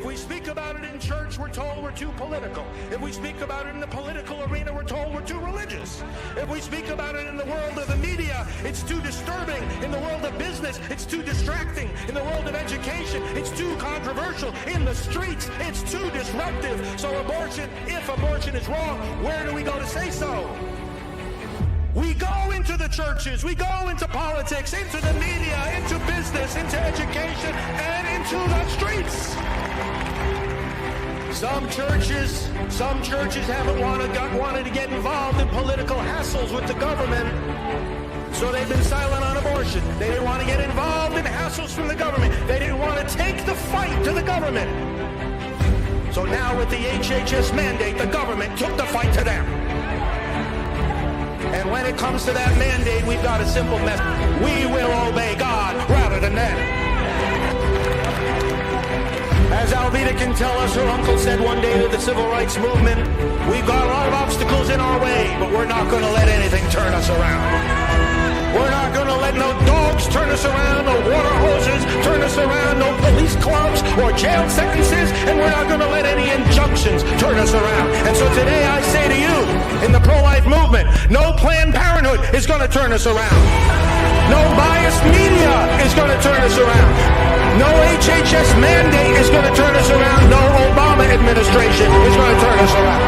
If we speak about it in church, we're told we're too political. If we speak about it in the political arena, we're told we're too religious. If we speak about it in the world of the media, it's too disturbing. In the world of business, it's too distracting. In the world of education, it's too controversial. In the streets, it's too disruptive. So abortion, if abortion is wrong, where do we go to say so? We go into the churches, we go into politics, into the media, into business, into education, and into the streets. Some churches haven't wanted to get involved in political hassles with the government, so they've been silent on abortion. They didn't want to get involved in hassles from the government. They didn't want to take the fight to the government. So now with the HHS mandate, the government took the fight to them. And when it comes to that mandate, we've got a simple message. We will obey God rather than them. As Alveda can tell us, her uncle said one day to the civil rights movement, we've got a lot of obstacles in our way, but we're not going to let anything turn us around. We're not going to let no dogs turn us around, no water hoses turn us around, no police clubs or jail sentences, and we're not going to let any injunctions turn us around. And so today I say to you, in the pro-life movement, no Planned Parenthood is going to turn us around. No biased media is going to turn us around. No HHS mandate is going to turn us around. No Obama administration is going to turn us around.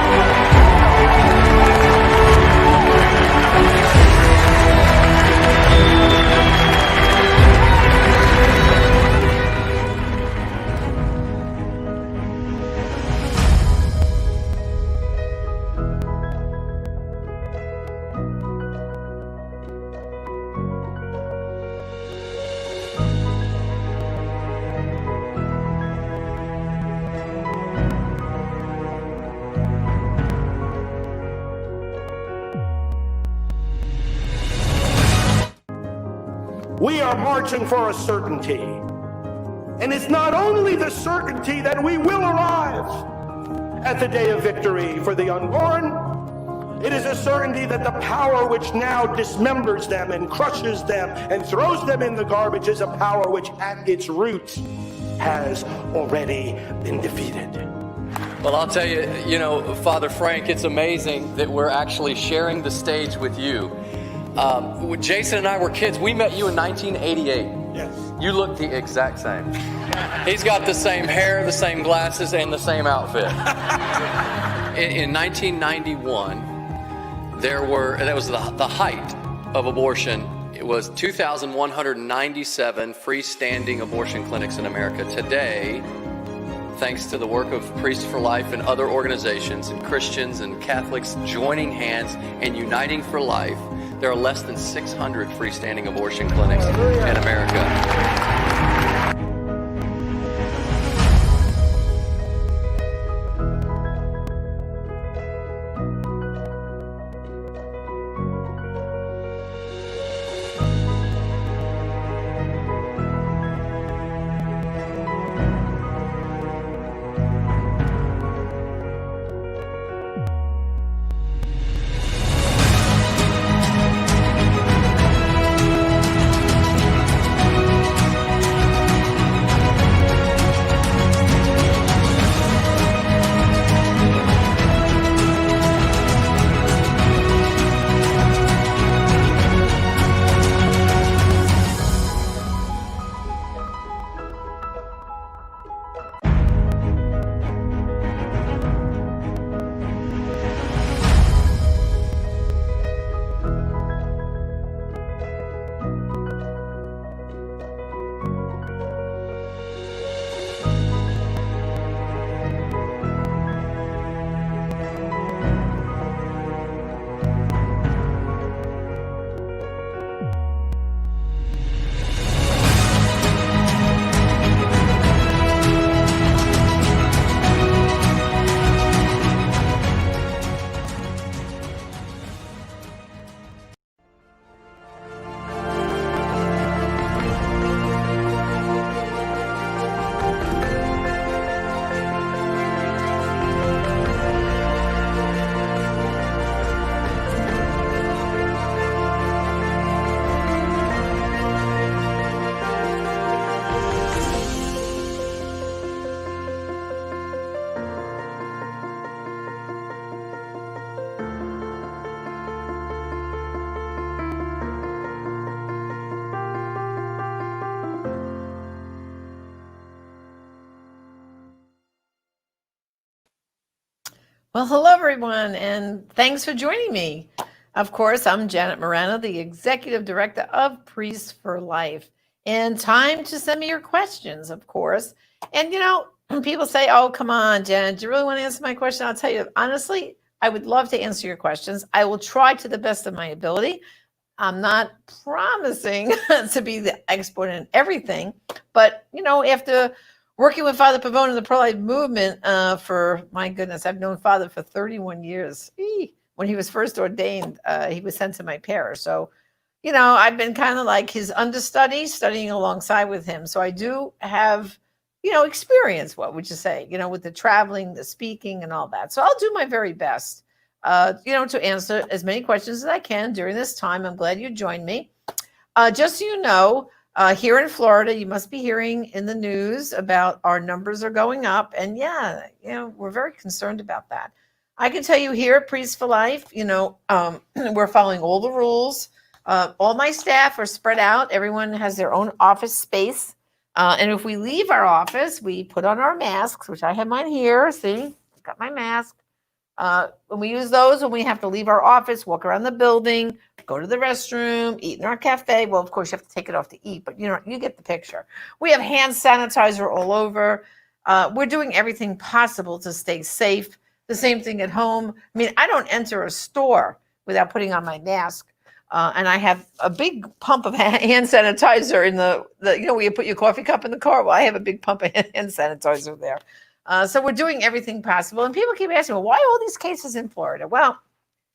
We are marching for a certainty. And it's not only the certainty that we will arrive at the day of victory for the unborn, it is a certainty that the power which now dismembers them and crushes them and throws them in the garbage is a power which at its roots has already been defeated. Well, I'll tell you, Father Frank, it's amazing that we're actually sharing the stage with you. When Jason and I were kids, we met you in 1988. Yes. You look the exact same. He's got the same hair, the same glasses, and the same outfit. In 1991, that was the height of abortion. It was 2,197 freestanding abortion clinics in America. Today, thanks to the work of Priests for Life and other organizations and Christians and Catholics joining hands and uniting for life, there are less than 600 freestanding abortion clinics in America. Well, hello, everyone, and thanks for joining me. Of course, I'm Janet Morana, the Executive Director of Priests for Life. And time to send me your questions, of course. And, people say, oh, come on, Janet, do you really want to answer my question? I'll tell you, honestly, I would love to answer your questions. I will try to the best of my ability. I'm not promising to be the expert in everything, but after working with Father Pavone in the pro-life movement for, my goodness, I've known Father for 31 years. When he was first ordained, he was sent to my parish. So, I've been kind of like his understudy, studying alongside with him. So I do have, experience, what would you say, with the traveling, the speaking, and all that. So I'll do my very best to answer as many questions as I can during this time. I'm glad you joined me. Just so you know, here in Florida, you must be hearing in the news about our numbers are going up. And yeah, we're very concerned about that. I can tell you here at Priests for Life, we're following all the rules. All my staff are spread out. Everyone has their own office space. And if we leave our office, we put on our masks, which I have mine here. See, got my mask. When we use those, when we have to leave our office, walk around the building, go to the restroom, eat in our cafe. Well, of course, you have to take it off to eat, but you get the picture. We have hand sanitizer all over. We're doing everything possible to stay safe. The same thing at home. I mean, I don't enter a store without putting on my mask. And I have a big pump of hand sanitizer in the where you put your coffee cup in the car. Well, I have a big pump of hand sanitizer there. So we're doing everything possible. And people keep asking, well, why all these cases in Florida? Well,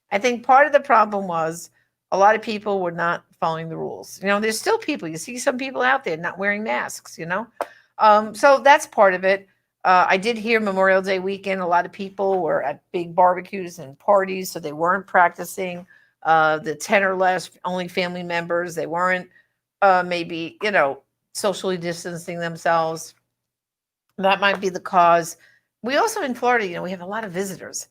I think part of the problem was a lot of people were not following the rules. There's still people. You see some people out there not wearing masks, So that's part of it. I did hear Memorial Day weekend, a lot of people were at big barbecues and parties, so they weren't practicing. The 10 or less only family members, they weren't maybe, socially distancing themselves. That might be the cause. We also in Florida, we have a lot of visitors,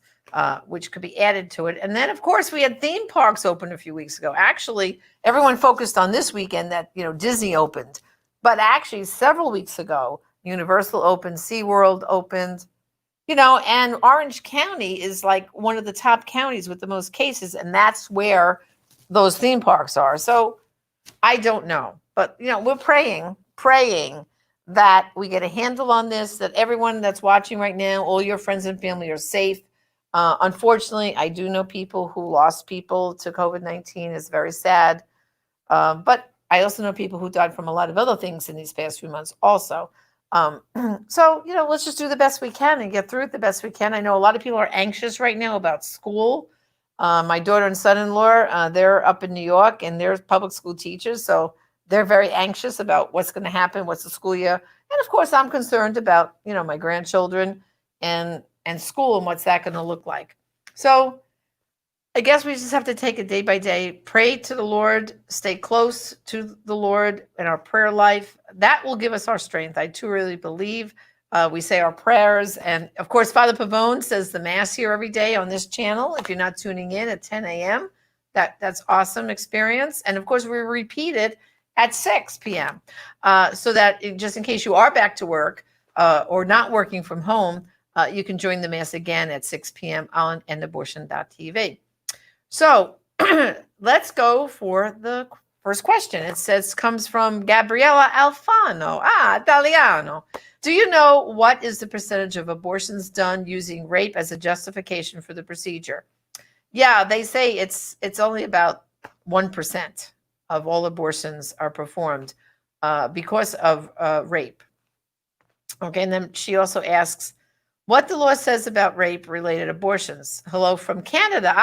which could be added to it. And then, of course, we had theme parks open a few weeks ago. Actually, everyone focused on this weekend that, Disney opened. But actually, several weeks ago, Universal opened, SeaWorld opened, and Orange County is like one of the top counties with the most cases. And that's where those theme parks are. So I don't know. But, we're praying that we get a handle on this, that everyone that's watching right now, all your friends and family are safe. Unfortunately, I do know people who lost people to COVID-19. It's very sad. But I also know people who died from a lot of other things in these past few months also. So, let's just do the best we can and get through it the best we can. I know a lot of people are anxious right now about school. My daughter and son-in-law, they're up in New York and they're public school teachers. So they're very anxious about what's going to happen, what's the school year. And of course, I'm concerned about, my grandchildren and school and what's that going to look like. So I guess we just have to take it day by day, pray to the Lord, stay close to the Lord in our prayer life. That will give us our strength. I too really believe. We say our prayers. And of course, Father Pavone says the Mass here every day on this channel. If you're not tuning in at 10 a.m., that's awesome experience. And of course, we repeat it at 6 p.m. So that just in case you are back to work or not working from home, you can join the Mass again at 6 p.m. on endabortion.tv. So let's go for the first question. It comes from Gabriella Alfano. Italiano. Do you know what is the percentage of abortions done using rape as a justification for the procedure? Yeah, they say it's only about 1% of all abortions are performed because of rape. Okay, and then she also asks, what the law says about rape-related abortions. Hello from Canada.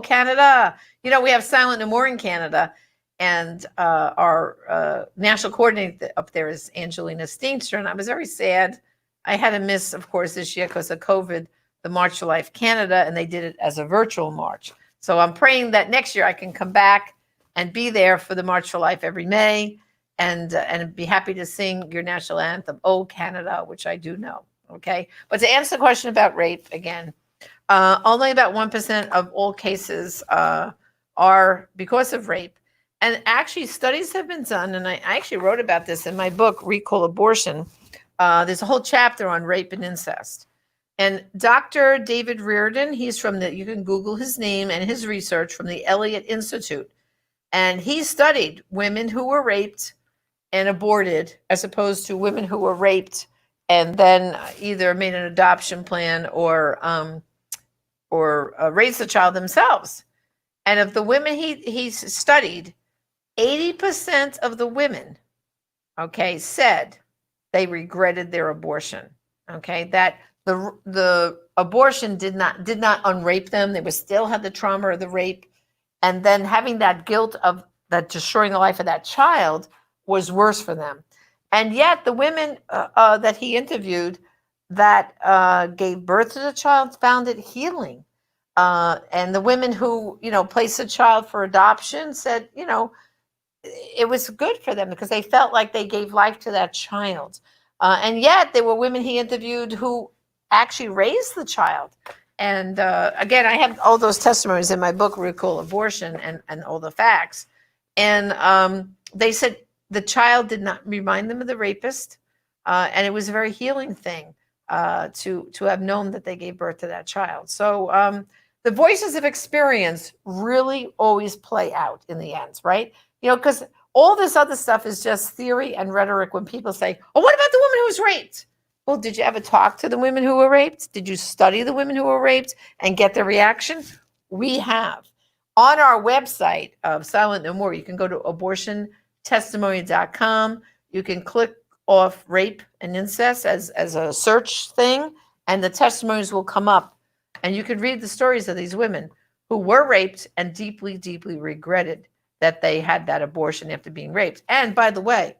Canada. We have Silent No More in Canada, and our national coordinator up there is Angelina Steenstra, and I was very sad. I had to miss, of course, this year because of COVID, the March for Life Canada, and they did it as a virtual march. So I'm praying that next year I can come back and be there for the March for Life every May, and be happy to sing your national anthem, Oh Canada, which I do know. Okay, but to answer the question about rape again, only about 1% of all cases are because of rape. And actually, studies have been done, and I actually wrote about this in my book, Recall Abortion. There's a whole chapter on rape and incest. And Dr. David Reardon, he's from you can Google his name and his research from the Elliott Institute. And he studied women who were raped and aborted as opposed to women who were raped and then either made an adoption plan or raised the child themselves. And of the women he studied, 80% of the women, okay, said they regretted their abortion. Okay, that the abortion did not unrape them. They still had the trauma of the rape, and then having that guilt of that destroying the life of that child was worse for them. And yet the women that he interviewed that gave birth to the child found it healing. And the women who, placed a child for adoption said, it was good for them because they felt like they gave life to that child. And yet there were women he interviewed who actually raised the child. And again, I have all those testimonies in my book, Recall Abortion, and all the facts. And they said the child did not remind them of the rapist. And it was a very healing thing to have known that they gave birth to that child. So the voices of experience really always play out in the end, right? Because all this other stuff is just theory and rhetoric when people say, oh, what about the woman who was raped? Well, did you ever talk to the women who were raped? Did you study the women who were raped and get their reaction? We have. On our website of Silent No More, you can go to abortiontestimony.com. You can click off rape and incest as a search thing, and the testimonies will come up. And you can read the stories of these women who were raped and deeply, deeply regretted that they had that abortion after being raped. And by the way,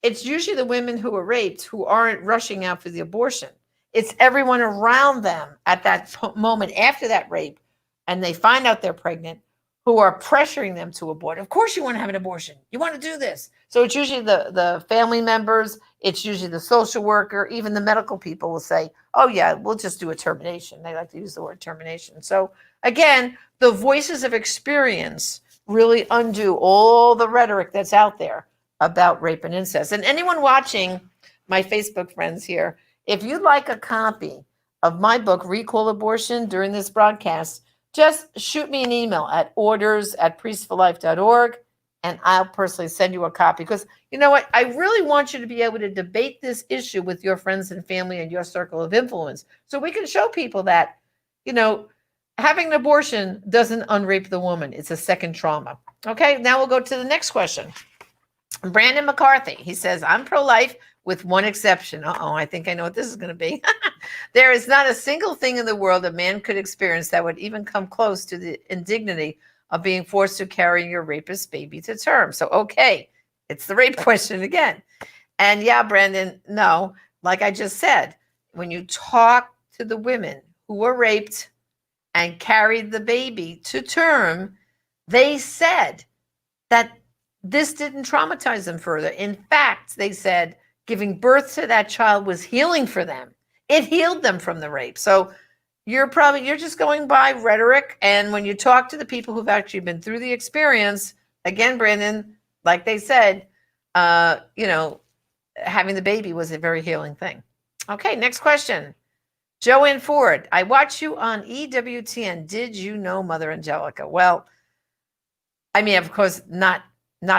it's usually the women who were raped who aren't rushing out for the abortion. It's everyone around them at that moment after that rape, and they find out they're pregnant, who are pressuring them to abort. Of course you want to have an abortion. You want to do this. So it's usually the family members. It's usually the social worker. Even the medical people will say, oh, yeah, we'll just do a termination. They like to use the word termination. So again, the voices of experience really undo all the rhetoric that's out there about rape and incest. And anyone watching, my Facebook friends here, if you'd like a copy of my book, Recall Abortion, during this broadcast, just shoot me an email at orders@priestforlife.org, and I'll personally send you a copy. Because you know what? I really want you to be able to debate this issue with your friends and family and your circle of influence, so we can show people that, having an abortion doesn't unrape the woman. It's a second trauma. Okay, now we'll go to the next question. Brandon McCarthy, he says, I'm pro-life with one exception. I think I know what this is going to be. There is not a single thing in the world a man could experience that would even come close to the indignity of being forced to carry your rapist baby to term. So, okay, it's the rape question again. And yeah, Brandon, no, like I just said, when you talk to the women who were raped and carried the baby to term, they said that this didn't traumatize them further. In fact, they said giving birth to that child was healing for them. It healed them from the rape. So you're just going by rhetoric. And when you talk to the people who've actually been through the experience, again, Brandon, like they said, having the baby was a very healing thing. Okay, next question. Joanne Ford, I watch you on EWTN. Did you know Mother Angelica? Well, I mean, of course, not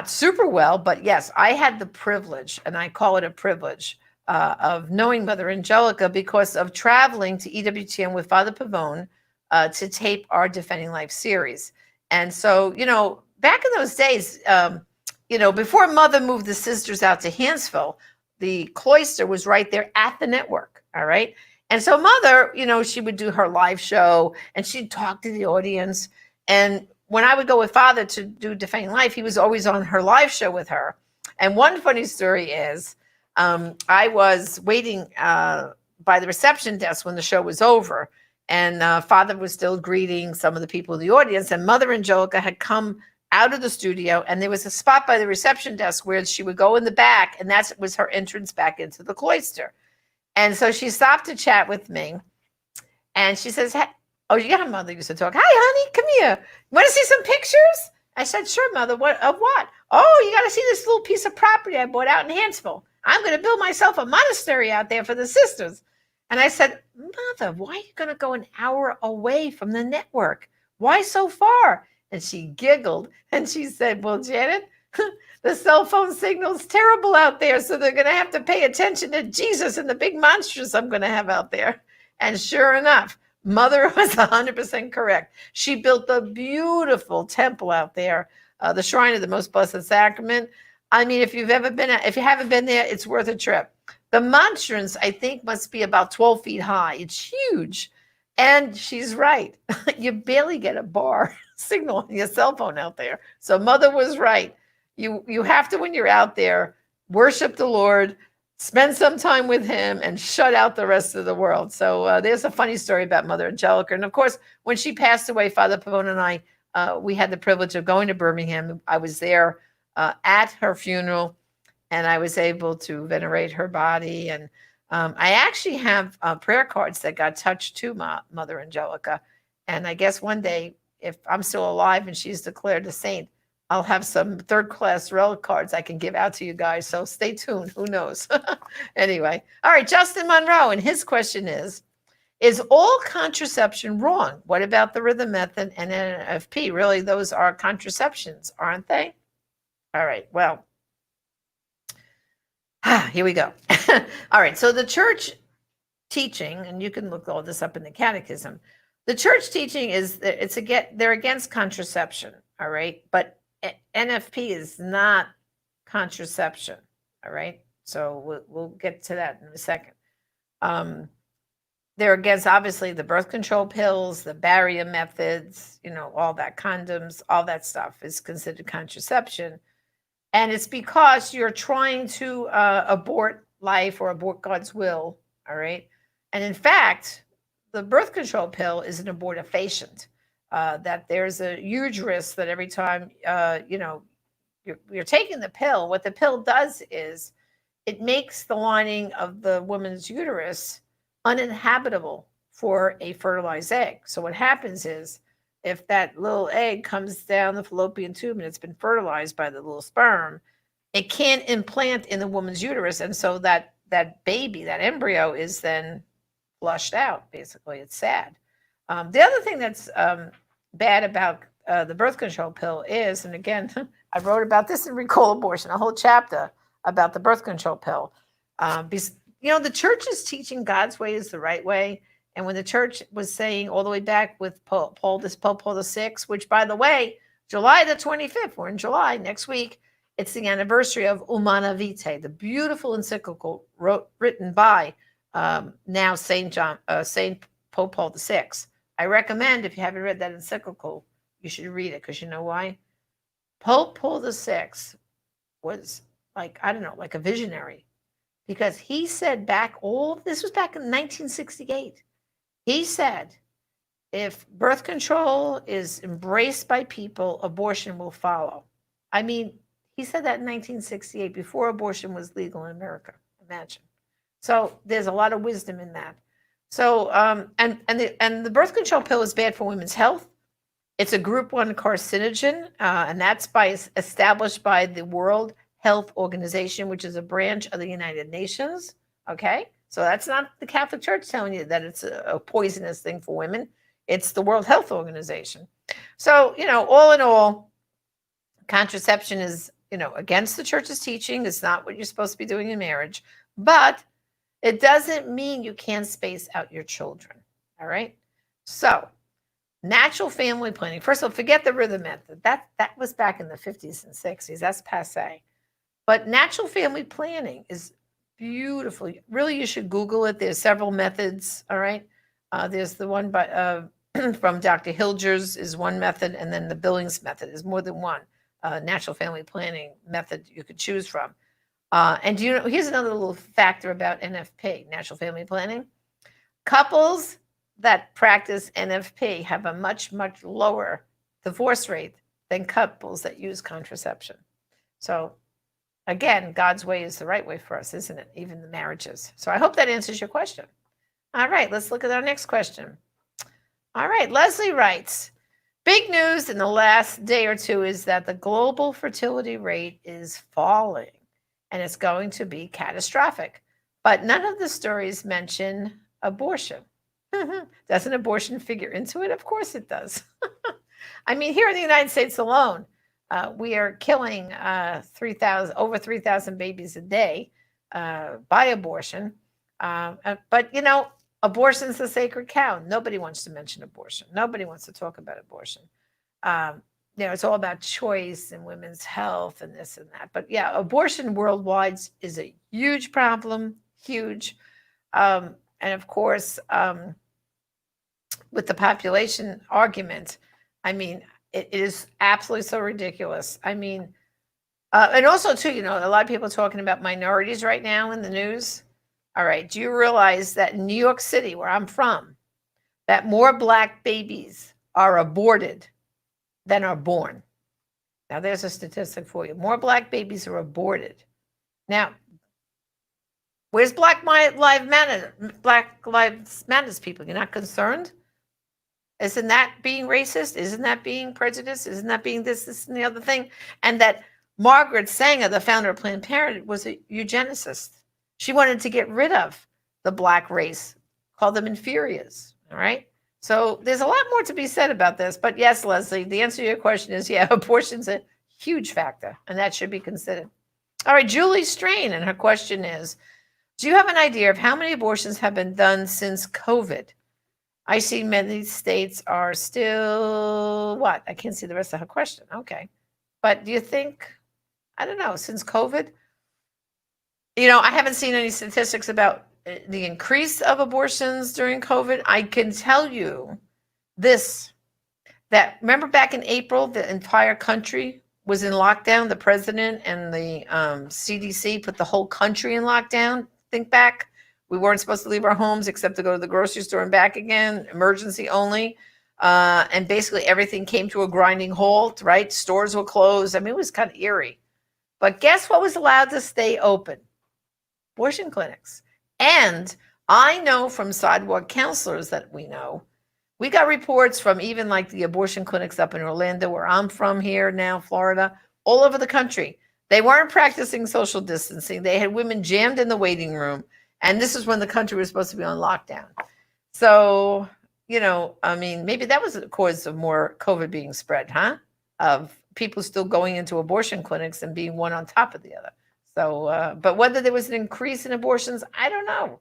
super well, but yes, I had the privilege, and I call it a privilege, of knowing Mother Angelica because of traveling to EWTN with Father Pavone to tape our Defending Life series. And so, back in those days, before Mother moved the sisters out to Hansville, the cloister was right there at the network, all right? And so Mother, she would do her live show, and she'd talk to the audience. And when I would go with Father to do Defending Life, he was always on her live show with her. And one funny story is I was waiting by the reception desk when the show was over, and Father was still greeting some of the people in the audience, and Mother Angelica had come out of the studio, and there was a spot by the reception desk where she would go in the back, and that was her entrance back into the cloister. And so she stopped to chat with me, and she says, hey, oh, yeah, Mother used to talk. Hi, honey, come here. Want to see some pictures? I said, sure, Mother. What of what? Oh, you got to see this little piece of property I bought out in Hansville. I'm going to build myself a monastery out there for the sisters. And I said, Mother, why are you going to go an hour away from the network? Why so far? And she giggled and she said, well, Janet, the cell phone signal's terrible out there. So they're going to have to pay attention to Jesus and the big monsters I'm going to have out there. And sure enough, Mother was 100% correct. She built a beautiful temple out there, the Shrine of the Most Blessed Sacrament. I mean, if you haven't been there, it's worth a trip. The monstrance, I think, must be about 12 feet high. It's huge. And she's right. You barely get a bar signal on your cell phone out there. So Mother was right. You have to, when you're out there, worship the Lord, spend some time with him, and shut out the rest of the world. So there's a funny story about Mother Angelica. And of course, when she passed away, Father Pavone and I, we had the privilege of going to Birmingham. I was there at her funeral, and I was able to venerate her body. And I actually have prayer cards that got touched to Mother Angelica. And I guess one day, if I'm still alive and she's declared a saint, I'll have some third-class relic cards I can give out to you guys. So stay tuned. Who knows? Anyway. All right. Justin Monroe. And his question is all contraception wrong? What about the rhythm method and NFP? Really, those are contraceptions, aren't they? All right. Well, here we go. All right. So the church teaching, and you can look all this up in the catechism. The church teaching is that they're against contraception. All right. But NFP is not contraception. All right. So we'll get to that in a second. They're against, obviously, the birth control pills, the barrier methods, all that, condoms, all that stuff is considered contraception. And it's because you're trying to abort life or abort God's will. All right. And in fact, the birth control pill is an abortifacient. That there's a huge risk that every time you're taking the pill, what the pill does is it makes the lining of the woman's uterus uninhabitable for a fertilized egg. So what happens is, if that little egg comes down the fallopian tube and it's been fertilized by the little sperm, it can't implant in the woman's uterus, and so that baby, that embryo, is then flushed out. Basically, it's sad. The other thing that's bad about the birth control pill is, and again, I wrote about this in Recall Abortion, a whole chapter about the birth control pill. The church is teaching God's way is the right way. And when the church was saying all the way back with Pope Paul VI, which, by the way, July the 25th, we're in July next week, it's the anniversary of Humana Vitae, the beautiful encyclical written by now Saint Pope Paul VI. I recommend, if you haven't read that encyclical, you should read it, because you know why? Pope Paul VI was like a visionary, because he said this was back in 1968. He said, if birth control is embraced by people, abortion will follow. I mean, he said that in 1968, before abortion was legal in America. Imagine. So there's a lot of wisdom in that. So, and the birth control pill is bad for women's health. It's a group 1 carcinogen, and that's established by the World Health Organization, which is a branch of the United Nations. Okay. So that's not the Catholic Church telling you that it's a poisonous thing for women. It's the World Health Organization. So, all in all, contraception is, against the church's teaching. It's not what you're supposed to be doing in marriage. But it doesn't mean you can't space out your children. All right? So, natural family planning. First of all, forget the rhythm method. That was back in the 50s and 60s. That's passé. But natural family planning is beautiful. Really, you should Google it. There's several methods. All right. There's the one from Dr. Hilgers is one method, and then the Billings method is more than one natural family planning method you could choose from. And here's another little factor about NFP, natural family planning. Couples that practice NFP have a much, much lower divorce rate than couples that use contraception. So, again, God's way is the right way for us, isn't it? Even the marriages. So I hope that answers your question. All right, let's look at our next question. All right, Leslie writes, big news in the last day or two is that the global fertility rate is falling, and it's going to be catastrophic. But none of the stories mention abortion. Doesn't abortion figure into it? Of course it does. I mean, here in the United States alone, we are killing 3,000 over 3,000 babies a day by abortion. But you know, abortion's a sacred cow. Nobody wants to mention abortion. Nobody wants to talk about abortion. You know, it's all about choice and women's health and this and that. But yeah, abortion worldwide is a huge problem, huge. And of course, with the population argument, I mean, it is absolutely so ridiculous. I mean, and also too, you know, a lot of people are talking about minorities right now in the news. All right, do you realize that in New York City, where I'm from, that more Black babies are aborted than are born? Now, there's a statistic for you. More Black babies are aborted. Now, where's Black Lives Matter people? You're not concerned? Isn't that being racist? Isn't that being prejudiced? Isn't that being this, and the other thing? And that Margaret Sanger, the founder of Planned Parenthood, was a eugenicist. She wanted to get rid of the Black race, called them inferiors. All right. So there's a lot more to be said about this. But yes, Leslie, the answer to your question is, yeah, abortion's a huge factor, and that should be considered. All right, Julie Strain, and her question is, do you have an idea of how many abortions have been done since COVID? I see many states are still, what? I can't see the rest of her question. Okay. But do you think, I don't know, since COVID? You know, I haven't seen any statistics about the increase of abortions during COVID. I can tell you this, that remember back in April, the entire country was in lockdown. The president and the CDC put the whole country in lockdown. Think back. We weren't supposed to leave our homes except to go to the grocery store and back again, emergency only. And basically everything came to a grinding halt, right? Stores were closed. I mean, it was kind of eerie. But guess what was allowed to stay open? Abortion clinics. And I know from sidewalk counselors that we know, we got reports from even like the abortion clinics up in Orlando, where I'm from here now, Florida, all over the country. They weren't practicing social distancing. They had women jammed in the waiting room. And this is when the country was supposed to be on lockdown. So, you know, I mean, maybe that was the cause of more COVID being spread, huh? Of people still going into abortion clinics and being one on top of the other. So, but whether there was an increase in abortions, I don't know.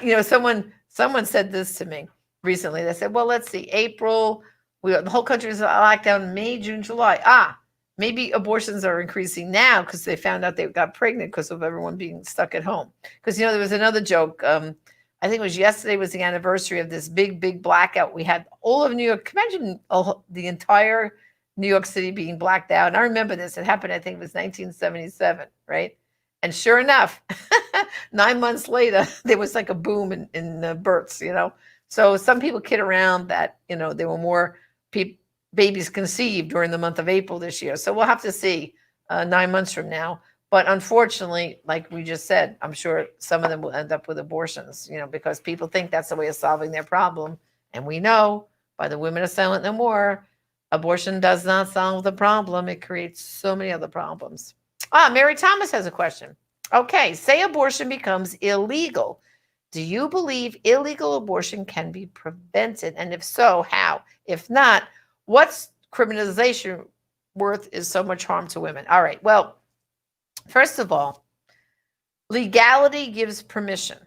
You know, someone said this to me recently. They said, well, let's see, April, the whole country is locked down, May, June, July. Maybe abortions are increasing now because they found out they got pregnant because of everyone being stuck at home. Because, you know, there was another joke. I think it was yesterday was the anniversary of this big blackout. We had all of New York. Imagine the entire New York City being blacked out. And I remember this. It happened, I think it was 1977, right? And sure enough, 9 months later, there was like a boom in births, you know. So some people kid around that, you know, there were more babies conceived during the month of April this year. So we'll have to see 9 months from now. But unfortunately, like we just said, I'm sure some of them will end up with abortions, you know, because people think that's the way of solving their problem. And we know by the Women Are Silent No More, abortion does not solve the problem. It creates so many other problems. Mary Thomas has a question. Okay, say abortion becomes illegal. Do you believe illegal abortion can be prevented? And if so, how? If not, what's criminalization worth is so much harm to women? All right, well, first of all, legality gives permission.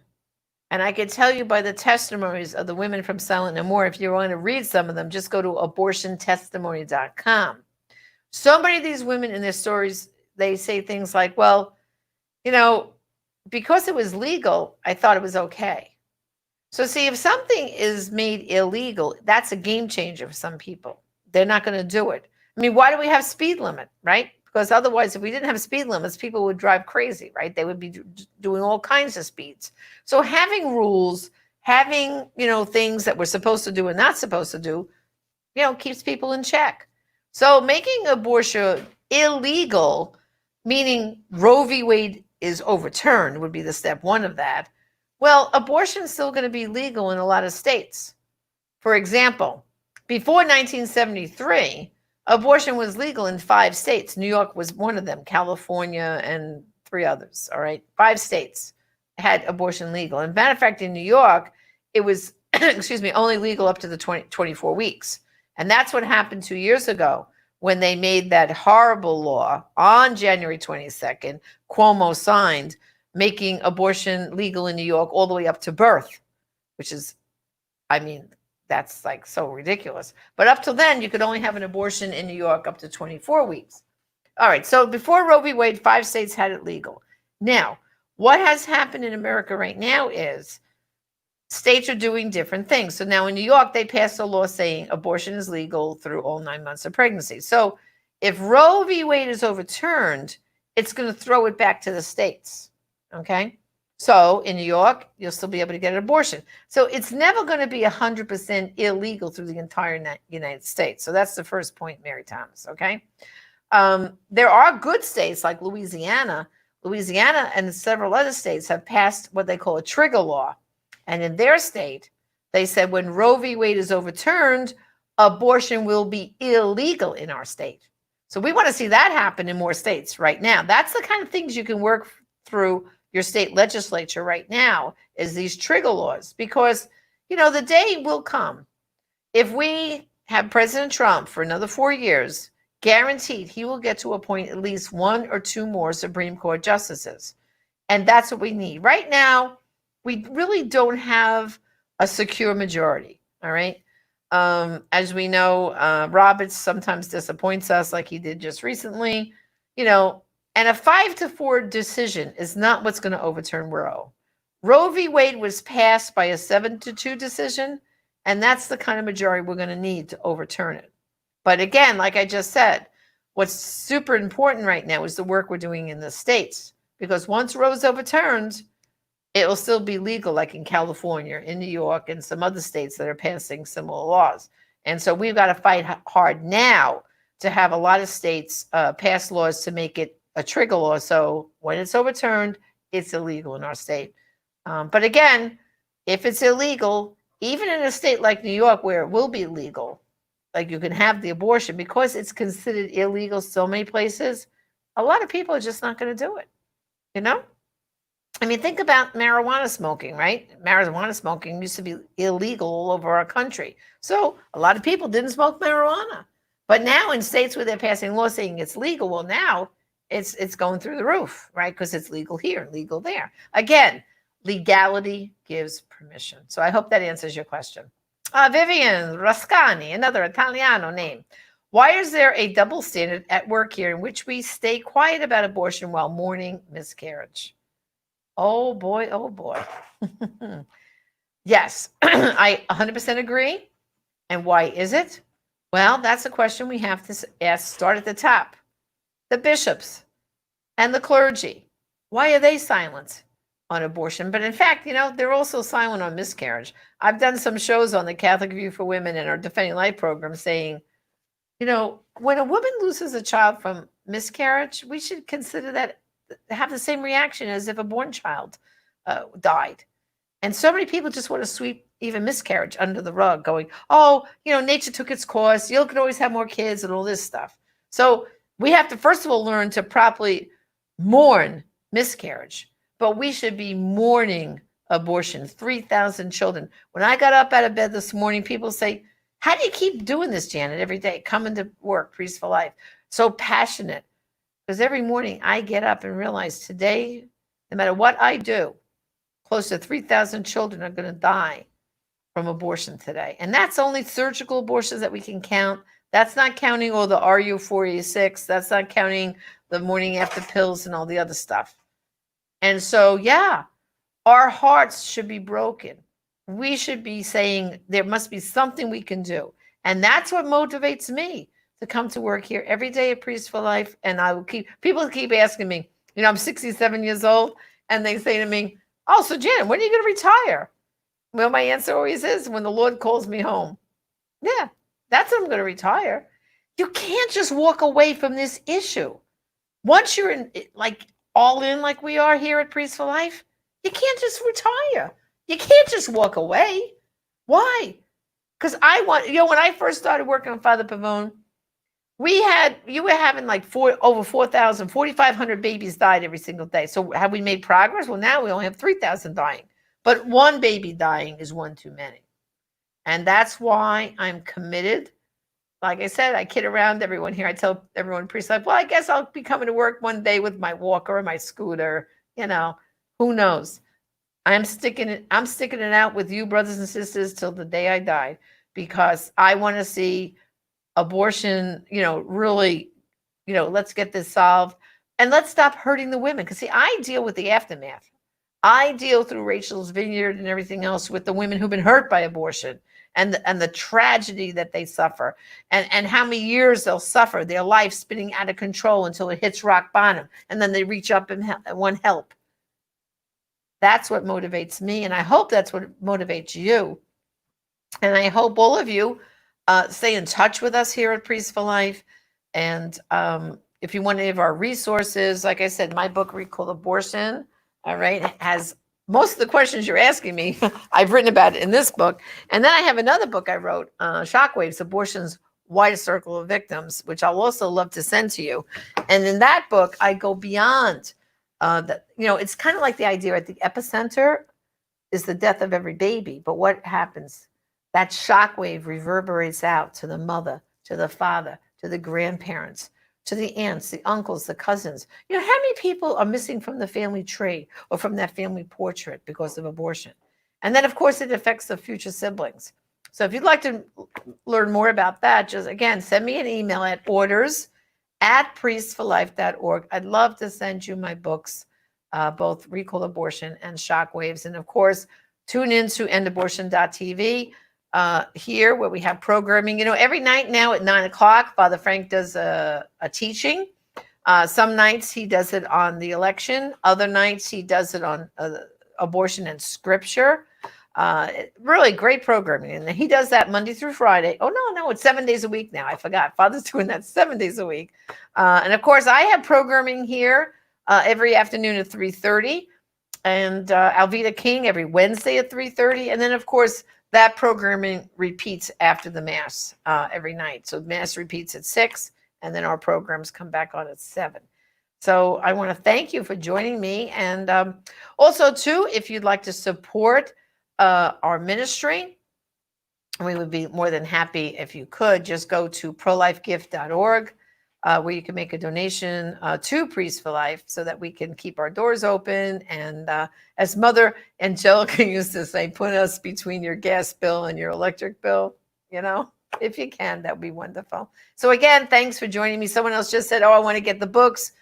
And I can tell you by the testimonies of the women from Silent No More, if you want to read some of them, just go to abortiontestimony.com. So many of these women in their stories, they say things like, well, you know, because it was legal, I thought it was okay. So see, if something is made illegal, that's a game changer for some people. They're not going to do it. I mean, why do we have speed limit, right? Because otherwise, if we didn't have speed limits, people would drive crazy, right? They would be doing all kinds of speeds. So having rules, having, you know, things that we're supposed to do and not supposed to do, you know, keeps people in check. So making abortion illegal, meaning Roe v. Wade is overturned, would be the step one of that. Well, abortion is still going to be legal in a lot of states. For example, before 1973, abortion was legal in 5 states. New York was one of them, California, and 3 others. All right, 5 states had abortion legal. And matter of fact, in New York, it was, excuse me, only legal up to the 24 weeks. And that's what happened 2 years ago when they made that horrible law on January 22nd, Cuomo signed, making abortion legal in New York all the way up to birth, which is, I mean, that's like so ridiculous. But up till then, you could only have an abortion in New York up to 24 weeks. All right, so before Roe v. Wade, 5 states had it legal. Now, what has happened in America right now is states are doing different things. So now in New York, they passed a law saying abortion is legal through all 9 months of pregnancy. So if Roe v. Wade is overturned, it's going to throw it back to the states. Okay? So in New York, you'll still be able to get an abortion. So it's never going to be 100% illegal through the entire United States. So that's the first point, Mary Thomas. Okay? There are good states like Louisiana. Louisiana and several other states have passed what they call a trigger law. And in their state, they said when Roe v. Wade is overturned, abortion will be illegal in our state. So we want to see that happen in more states right now. That's the kind of things you can work through your state legislature right now, is these trigger laws. Because, you know, the day will come. If we have President Trump for another 4 years, guaranteed he will get to appoint at least 1 or 2 more Supreme Court justices. And that's what we need. Right now, we really don't have a secure majority, all right? As we know, Roberts sometimes disappoints us like he did just recently, you know, and a 5-4 decision is not what's going to overturn Roe. Roe v. Wade was passed by a 7-2 decision, and that's the kind of majority we're going to need to overturn it. But again, like I just said, what's super important right now is the work we're doing in the states, because once Roe's overturned, it will still be legal, like in California, in New York, and some other states that are passing similar laws. And so we've got to fight hard now to have a lot of states pass laws to make it a trigger law. So when it's overturned, it's illegal in our state. But again, if it's illegal, even in a state like New York where it will be legal, like you can have the abortion, because it's considered illegal so many places, a lot of people are just not going to do it, you know? I mean, think about marijuana smoking, right? Marijuana smoking used to be illegal all over our country. So a lot of people didn't smoke marijuana. But now in states where they're passing laws saying it's legal, well, now it's going through the roof, right? Because it's legal here, legal there. Again, legality gives permission. So I hope that answers your question. Vivian Rascani, another Italiano name. Why is there a double standard at work here in which we stay quiet about abortion while mourning miscarriage? Oh boy, oh boy. Yes, I 100% agree. And why is it? Well, that's a question we have to ask, start at the top. The bishops and the clergy, why are they silent on abortion? But in fact, you know, they're also silent on miscarriage. I've done some shows on the Catholic View for Women and our Defending Life program saying, you know, when a woman loses a child from miscarriage, we should consider that, have the same reaction as if a born child died. And so many people just want to sweep even miscarriage under the rug, going, oh, you know, nature took its course. You can always have more kids and all this stuff. So we have to, first of all, learn to properly mourn miscarriage. But we should be mourning abortion. 3,000 children. When I got up out of bed this morning, people say, how do you keep doing this, Janet, every day? Coming to work, Priest for Life. So passionate. Because every morning I get up and realize today, no matter what I do, close to 3,000 children are going to die from abortion today. And that's only surgical abortions that we can count. That's not counting all the RU486. That's not counting the morning after pills and all the other stuff. And so, yeah, our hearts should be broken. We should be saying there must be something we can do. And that's what motivates me to come to work here every day at Priest for Life. And I will people keep asking me, you know, I'm 67 years old, and they say to me, oh, so Janet, when are you going to retire? Well, my answer always is when the Lord calls me home. Yeah, that's when I'm going to retire. You can't just walk away from this issue. Once you're in, like all in like we are here at Priest for Life, you can't just retire. You can't just walk away. Why? Because I want, you know, when I first started working with Father Pavone, you were having like over 4,000, 4,500 babies died every single day. So have we made progress? Well, now we only have 3,000 dying. But one baby dying is one too many. And that's why I'm committed. Like I said, I kid around everyone here. I tell everyone pretty like, well, I guess I'll be coming to work one day with my walker or my scooter. Who knows? I'm sticking it out with you, brothers and sisters, till the day I die, because I want to see abortion, really, let's get this solved and let's stop hurting the women. Because see, I deal with the aftermath. I deal through Rachel's Vineyard and everything else with the women who've been hurt by abortion and the tragedy that they suffer and how many years they'll suffer, their life spinning out of control until it hits rock bottom. And then they reach up and want help. That's what motivates me. And I hope that's what motivates you. And I hope all of you stay in touch with us here at Priest for Life. And if you want any of our resources, like I said, my book, Recall Abortion, all right, has most of the questions you're asking me, I've written about it in this book. And then I have another book I wrote, Shockwaves, Abortion's Widest Circle of Victims, which I'll also love to send to you. And in that book, I go beyond it's kind of like the idea at the epicenter is the death of every baby. But what happens? That shockwave reverberates out to the mother, to the father, to the grandparents, to the aunts, the uncles, the cousins. How many people are missing from the family tree or from that family portrait because of abortion? And then, of course, it affects the future siblings. So if you'd like to learn more about that, just, again, send me an email at orders@priestforlife.org. I'd love to send you my books, both Recall Abortion and Shockwaves. And, of course, tune in to endabortion.tv. Here where we have programming, every night now at 9:00, Father Frank does a teaching. Some nights he does it on the election. Other nights he does it on abortion and scripture. Really great programming. And he does that Monday through Friday. Oh, no, it's 7 days a week now. I forgot. Father's doing that 7 days a week. And of course, I have programming here every afternoon at 3:30. And Alveda King every Wednesday at 3:30. And then, of course, that programming repeats after the Mass every night. So Mass repeats at 6, and then our programs come back on at 7. So I want to thank you for joining me. And also, too, if you'd like to support our ministry, we would be more than happy if you could. Just go to prolifegift.org, where you can make a donation to Priest for Life so that we can keep our doors open. And as Mother Angelica used to say, put us between your gas bill and your electric bill, if you can, that would be wonderful. So again, thanks for joining me. Someone else just said, I want to get the books.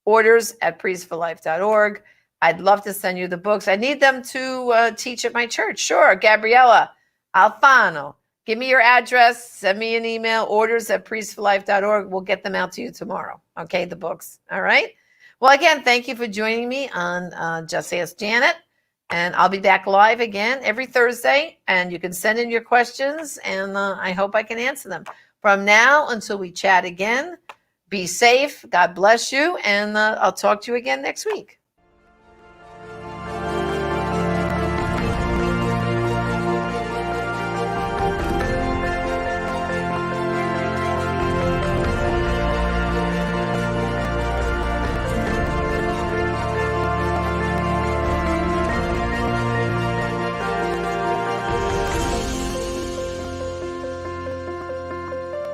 Orders@priestforlife.org. I'd love to send you the books. I need them to teach at my church. Sure, Gabriella Alfano. Give me your address. Send me an email, orders@priestforlife.org. We'll get them out to you tomorrow. Okay, the books. All right. Well, again, thank you for joining me on Just Ask Janet. And I'll be back live again every Thursday. And you can send in your questions, and I hope I can answer them. From now until we chat again, be safe. God bless you. And I'll talk to you again next week.